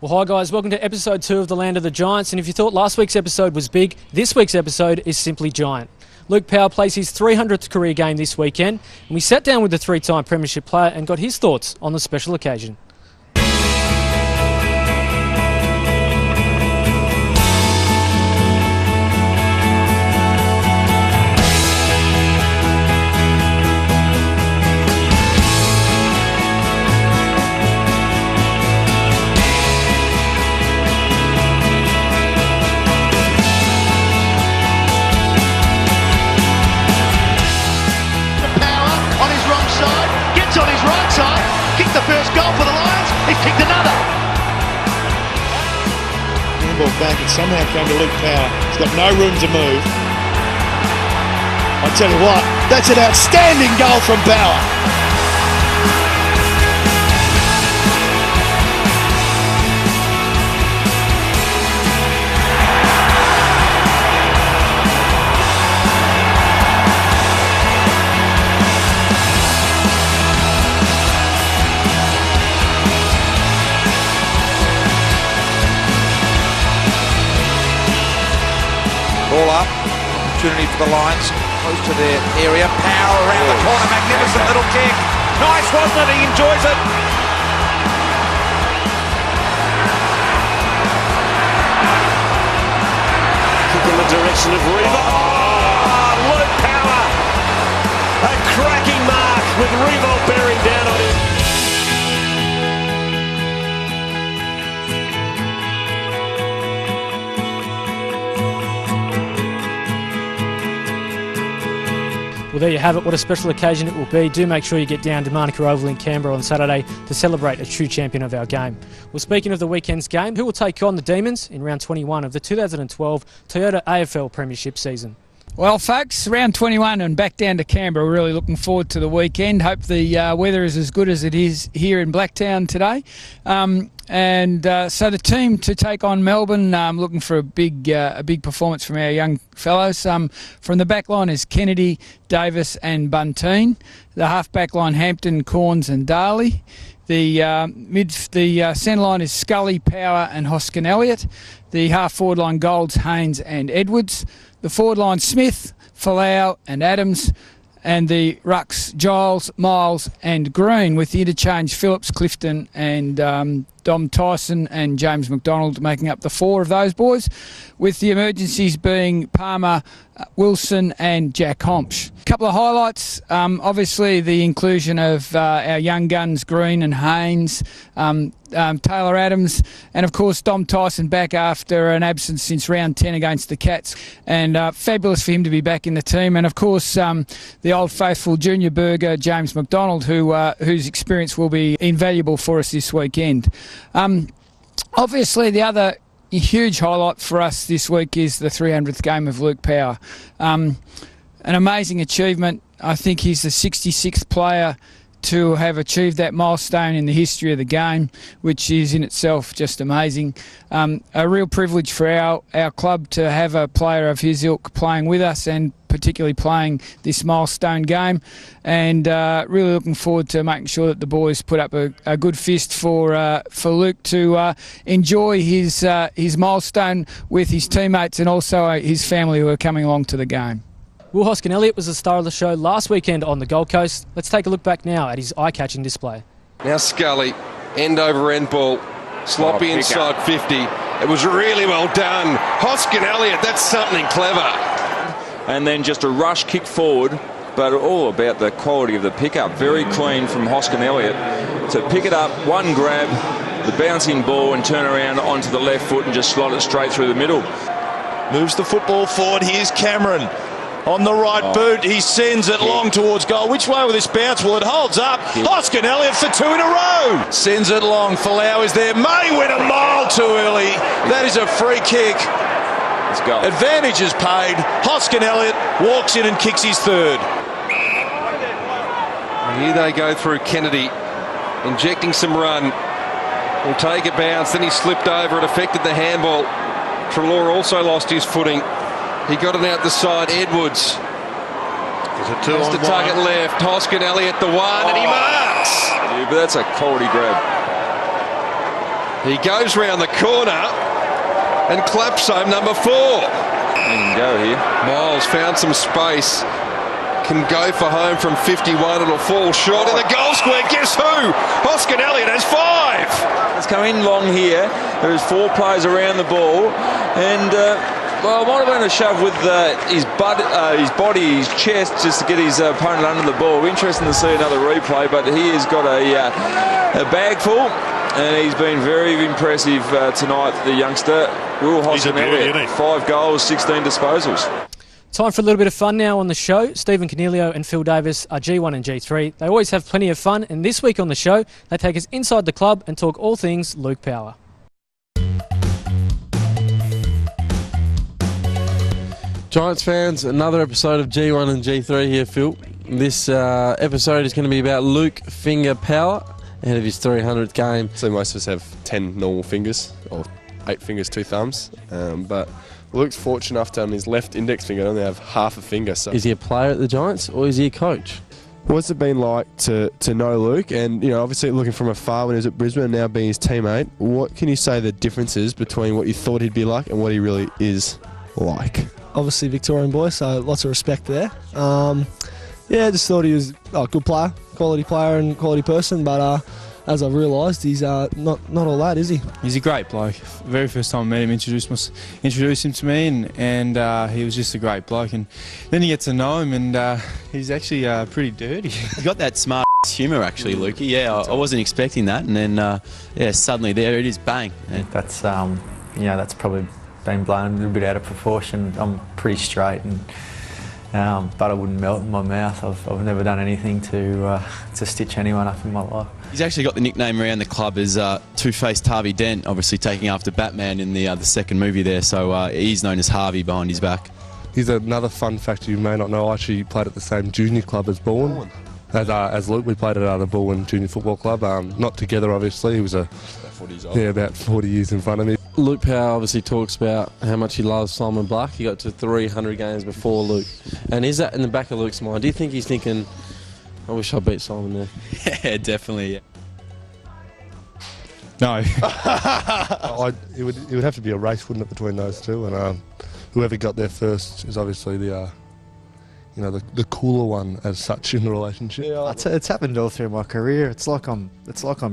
Well, hi guys, welcome to episode 2 of The Land of the Giants, and if you thought last week's episode was big, this week's episode is simply giant. Luke Power plays his 300th career game this weekend, and we sat down with the 3-time premiership player and got his thoughts on the special occasion. First goal for the Lions, he's kicked another. Ball back and somehow came to Luke Power. He's got no room to move. I tell you what, that's an outstanding goal from Power. Ball up, opportunity for the Lions, close to their area, Power around the corner, magnificent little kick, nice wasn't it, he enjoys it. Kick in the direction of Revo. Oh, Luke Power, a cracking mark with Revo bearing down on him. Well, there you have it. What a special occasion it will be. Do make sure you get down to Manuka Oval in Canberra on Saturday to celebrate a true champion of our game. Well, speaking of the weekend's game, who will take on the Demons in round 21 of the 2012 Toyota AFL Premiership season? Well, folks, round 21 and back down to Canberra. We're really looking forward to the weekend. Hope the weather is as good as it is here in Blacktown today. So the team to take on Melbourne, looking for a big performance from our young fellows. From the back line is Kennedy, Davis and Bunteen. The half back line, Hampton, Corns and Darley. The centre line is Scully, Power and Hoskin Elliott. The half forward line, Golds, Haynes and Edwards. The forward line, Smith, Folau and Adams. And the rucks, Giles, Miles and Green, with the interchange Phillips, Clifton and Dom Tyson and James McDonald making up the 4 of those boys, with the emergencies being Palmer, Wilson and Jack Hompsch. A couple of highlights, obviously the inclusion of our young guns Green and Haynes, Taylor Adams and of course Dom Tyson back after an absence since round 10 against the Cats, and fabulous for him to be back in the team, and of course the old faithful junior burger James McDonald, whose experience will be invaluable for us this weekend. Obviously the other huge highlight for us this week is the 300th game of Luke Power. An amazing achievement. I think he's the 66th player to have achieved that milestone in the history of the game, which is in itself just amazing. A real privilege for our club to have a player of his ilk playing with us, and particularly playing this milestone game, and really looking forward to making sure that the boys put up a good fist for Luke to enjoy his milestone with his teammates and also his family who are coming along to the game. Will Hoskin Elliott was the star of the show last weekend on the Gold Coast. Let's take a look back now at his eye-catching display. Now Scully, end-over-end ball, sloppy inside 50. It was really well done. Hoskin Elliott, that's something clever. And then just a rush kick forward, but all about the quality of the pickup. Very clean from Hoskin Elliott to pick it up, one grab, the bouncing ball, and turn around onto the left foot and just slot it straight through the middle. Moves the football forward. Here's Cameron. On the right boot, he sends it long towards goal. Which way will this bounce? Well, it holds up. Hoskin Elliott for 2 in a row. Sends it long. Folau is there. May went a mile too early. That is a free kick. Let's go. Advantage is paid. Hoskin Elliott walks in and kicks his 3rd. And here they go through Kennedy, injecting some run. Will take a bounce. Then he slipped over. It affected the handball. Treloar also lost his footing. He got it out the side. Edwards. Has to target left. Hoskin Elliott the 1, and he marks. Yeah, but that's a quality grab. He goes round the corner and claps home number 4. He can go here. Miles found some space. Can go for home from 51. It'll fall short in the goal square. Guess who? Hoskin Elliott has 5. It's come in long here. There's 4 players around the ball, and well, might have been a shove with his body, his chest, just to get his opponent under the ball. Interesting to see another replay, but he has got a bag full, and he's been very impressive tonight. The youngster, Will Hoskin Elliott, 5 goals, 16 disposals. Time for a little bit of fun now on the show. Stephen Cornelio and Phil Davis are G1 and G3. They always have plenty of fun, and this week on the show, they take us inside the club and talk all things Luke Power. Giants fans, another episode of G1 and G3 here, Phil. This episode is going to be about Luke Finger Power ahead of his 300th game. So most of us have 10 normal fingers, or 8 fingers, 2 thumbs, but Luke's fortunate enough to on his left index finger only have half a finger. So is he a player at the Giants or is he a coach? What's it been like to know Luke? And obviously looking from afar when he was at Brisbane and now being his teammate, what can you say the differences between what you thought he'd be like and what he really is like? Obviously Victorian boy, so lots of respect there. Just thought he was a good player, quality player and quality person, but as I've realised, he's not all that, is he? He's a great bloke. Very first time I met him, introduced him to me, and he was just a great bloke. And then you get to know him, and he's actually pretty dirty. He's got that smart humour, actually, Lukey. Yeah, I wasn't expecting that, and then suddenly there it is, bang. And that's that's probably been blown a little bit out of proportion. I'm pretty straight, and butter wouldn't melt in my mouth. I've never done anything to stitch anyone up in my life. He's actually got the nickname around the club as Two-Faced Harvey Dent, obviously taking after Batman in the second movie there, so he's known as Harvey behind his back. He's another fun fact you may not know. I actually played at the same junior club as Bourne. As Luke, we played at the Bourne Junior Football Club. Not together, obviously. He was about 40 years in front of me. Luke Power obviously talks about how much he loves Simon Black. He got to 300 games before Luke. And is that in the back of Luke's mind? Do you think he's thinking, I wish I beat Simon there? Yeah, definitely. Yeah. No. It would have to be a race, wouldn't it, between those two? And whoever got there first is obviously the cooler one as such in the relationship. Yeah, it's happened all through my career. It's like I'm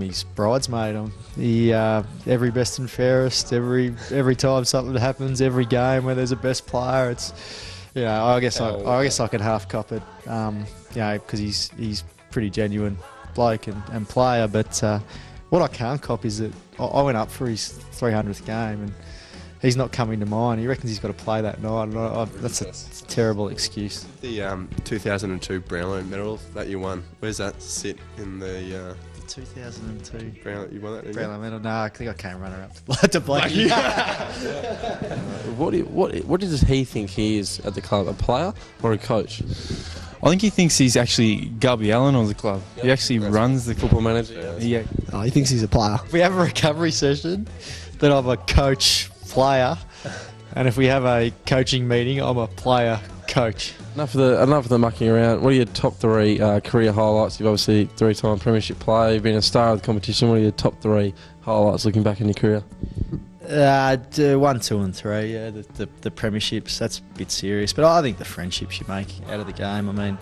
his bridesmaid. I'm every best and fairest. Every time something happens, every game where there's a best player, it's I guess I could half cop it. Because he's pretty genuine bloke and player. But what I can't cop is that I went up for his 300th game and he's not coming to mind. He reckons he's got to play that night. And that's a terrible excuse. The 2002 Brownlow medal that you won, where's that sit in the 2002 Brownlow? You won that? Brownlow medal? No, I think I came runner up to Blakey. What does he think he is at the club? A player or a coach? I think he thinks he's actually Gubby Allen of the club. Yep. He actually runs the football manager. Yeah. He thinks he's a player. If we have a recovery session, then I'm a coach player, and if we have a coaching meeting, I'm a player coach. Enough of the mucking around. What are your top 3 career highlights? You've obviously 3-time premiership player. You've been a star of the competition. What are your top 3 highlights looking back in your career? 1, 2 and 3, yeah, the premierships, that's a bit serious, but I think the friendships you make out of the game. I mean,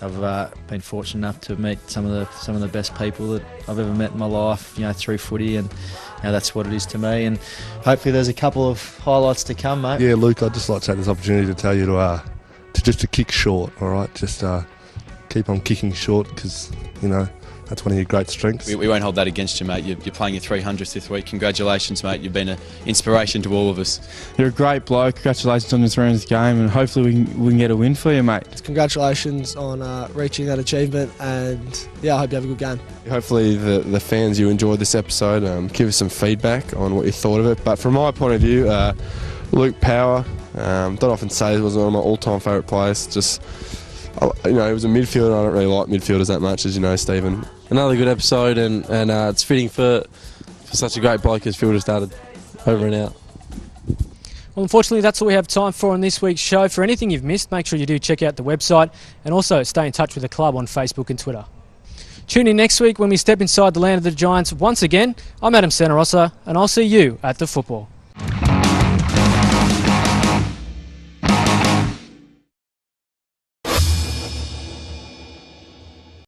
I've been fortunate enough to meet some of the best people that I've ever met in my life, through footy, and that's what it is to me, and hopefully there's a couple of highlights to come, mate. Yeah, Luke, I'd just like to take this opportunity to tell you to kick short, all right? Just keep on kicking short, because, that's one of your great strengths. We won't hold that against you, mate. You're playing your 300th this week. Congratulations, mate. You've been an inspiration to all of us. You're a great bloke. Congratulations on your 300th game, and hopefully we can get a win for you, mate. Congratulations on reaching that achievement, and I hope you have a good game. Hopefully the fans, you enjoyed this episode. Give us some feedback on what you thought of it. But from my point of view, Luke Power, don't often say he was one of my all-time favourite players. Just, he was a midfielder. I don't really like midfielders that much, as you know, Stephen. Another good episode, and it's fitting for such a great bloke as Phil just started. Over and out. Well, unfortunately, that's all we have time for on this week's show. For anything you've missed, make sure you do check out the website and also stay in touch with the club on Facebook and Twitter. Tune in next week when we step inside the land of the Giants once again. I'm Adam Santarossa, and I'll see you at the football.